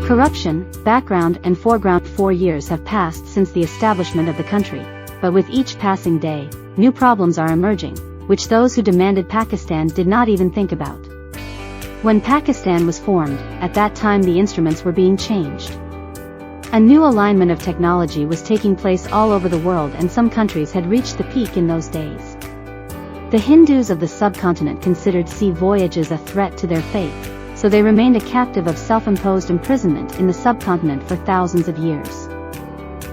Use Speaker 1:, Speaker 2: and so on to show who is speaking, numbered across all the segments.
Speaker 1: Corruption, background and foreground. 4 years have passed since the establishment of the country, but with each passing day, new problems are emerging, which those who demanded Pakistan did not even think about. When Pakistan was formed, at that time the instruments were being changed. A new alignment of technology was taking place all over the world, and some countries had reached the peak in those days. The Hindus of the subcontinent considered sea voyages a threat to their faith, so they remained a captive of self-imposed imprisonment in the subcontinent for thousands of years.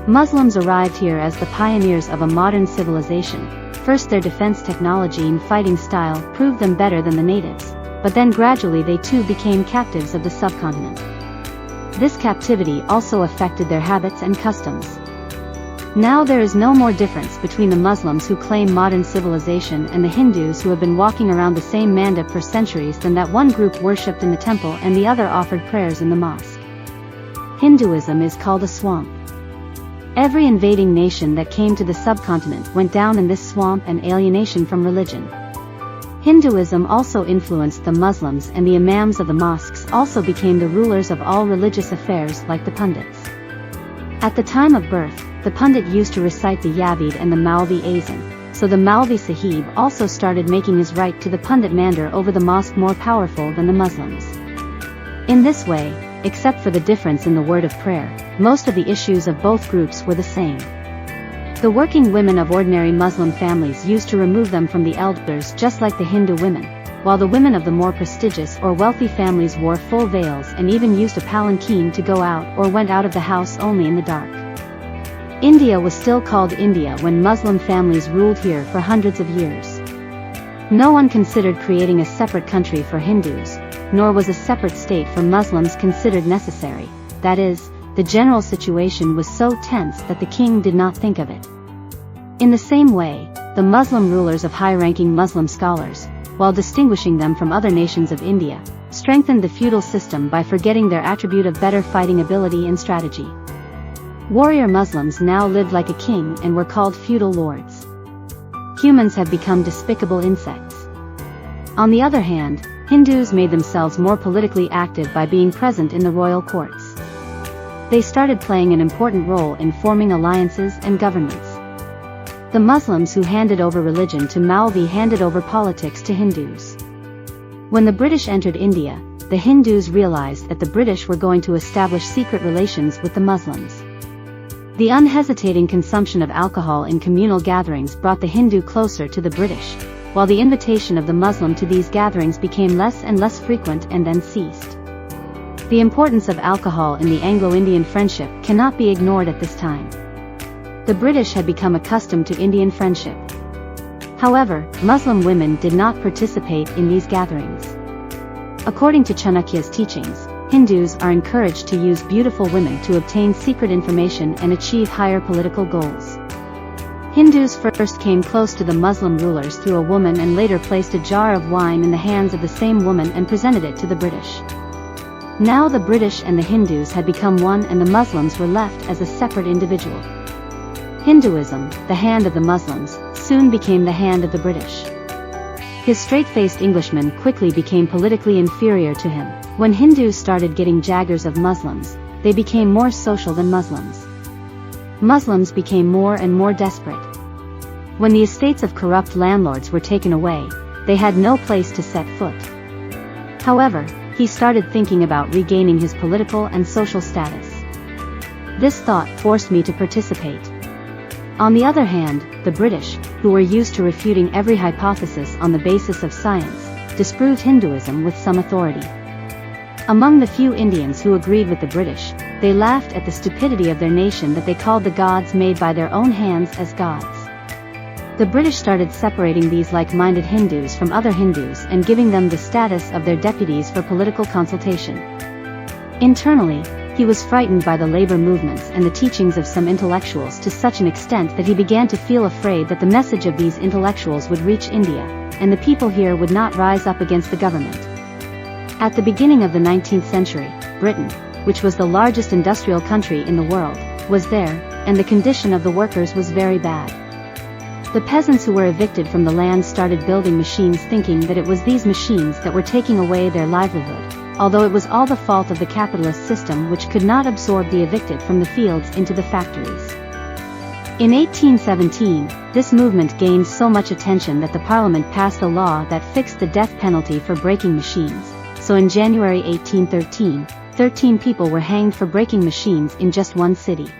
Speaker 1: Muslims arrived here as the pioneers of a modern civilization. First, their defense technology and fighting style proved them better than the natives, but then gradually they too became captives of the subcontinent. This captivity also affected their habits and customs. Now there is no more difference between the Muslims who claim modern civilization and the Hindus who have been walking around the same mandap for centuries than that one group worshipped in the temple and the other offered prayers in the mosque. Hinduism is called a swamp. Every invading nation that came to the subcontinent went down in this swamp, and alienation from religion. Hinduism also influenced the Muslims, and the imams of the mosques also became the rulers of all religious affairs like the pundits. At the time of birth, the pundit used to recite the Yavid and the Maulvi Azan, so the Maulvi Sahib also started making his right to the pundit mandar over the mosque more powerful than the Muslims. In this way, except for the difference in the word of prayer, most of the issues of both groups were the same. The working women of ordinary Muslim families used to remove them from the elders just like the Hindu women, while the women of the more prestigious or wealthy families wore full veils and even used a palanquin to go out or went out of the house only in the dark. India was still called India when Muslim families ruled here for hundreds of years. No one considered creating a separate country for Hindus, nor was a separate state for Muslims considered necessary. That is, the general situation was so tense that the king did not think of it. In the same way, the Muslim rulers of high-ranking Muslim scholars, while distinguishing them from other nations of India, strengthened the feudal system by forgetting their attribute of better fighting ability and strategy. Warrior Muslims now lived like a king and were called feudal lords. Humans have become despicable insects. On the other hand, Hindus made themselves more politically active by being present in the royal courts. They started playing an important role in forming alliances and governments. The Muslims who handed over religion to Maulvi handed over politics to Hindus. When the British entered India, the Hindus realized that the British were going to establish secret relations with the Muslims. The unhesitating consumption of alcohol in communal gatherings brought the Hindu closer to the British, while the invitation of the Muslim to these gatherings became less and less frequent and then ceased. The importance of alcohol in the Anglo-Indian friendship cannot be ignored at this time. The British had become accustomed to Indian friendship. However, Muslim women did not participate in these gatherings. According to Chanakya's teachings, Hindus are encouraged to use beautiful women to obtain secret information and achieve higher political goals. Hindus first came close to the Muslim rulers through a woman and later placed a jar of wine in the hands of the same woman and presented it to the British. Now the British and the Hindus had become one, and the Muslims were left as a separate individual. Hinduism, the hand of the Muslims, soon became the hand of the British. His straight-faced Englishmen quickly became politically inferior to him. When Hindus started getting jaggers of Muslims, they became more social than Muslims. Muslims became more and more desperate. When the estates of corrupt landlords were taken away, they had no place to set foot. However, he started thinking about regaining his political and social status. This thought forced me to participate. On the other hand, the British, who were used to refuting every hypothesis on the basis of science, disproved Hinduism with some authority. Among the few Indians who agreed with the British, they laughed at the stupidity of their nation that they called the gods made by their own hands as gods. The British started separating these like-minded Hindus from other Hindus and giving them the status of their deputies for political consultation. Internally, he was frightened by the labor movements and the teachings of some intellectuals to such an extent that he began to feel afraid that the message of these intellectuals would reach India, and the people here would not rise up against the government. At the beginning of the 19th century, Britain, which was the largest industrial country in the world, was there, and the condition of the workers was very bad. The peasants who were evicted from the land started building machines thinking that it was these machines that were taking away their livelihood. although it was all the fault of the capitalist system which could not absorb the evicted from the fields into the factories. In 1817, this movement gained so much attention that the Parliament passed a law that fixed the death penalty for breaking machines, so in January 1813, 13 people were hanged for breaking machines in just one city.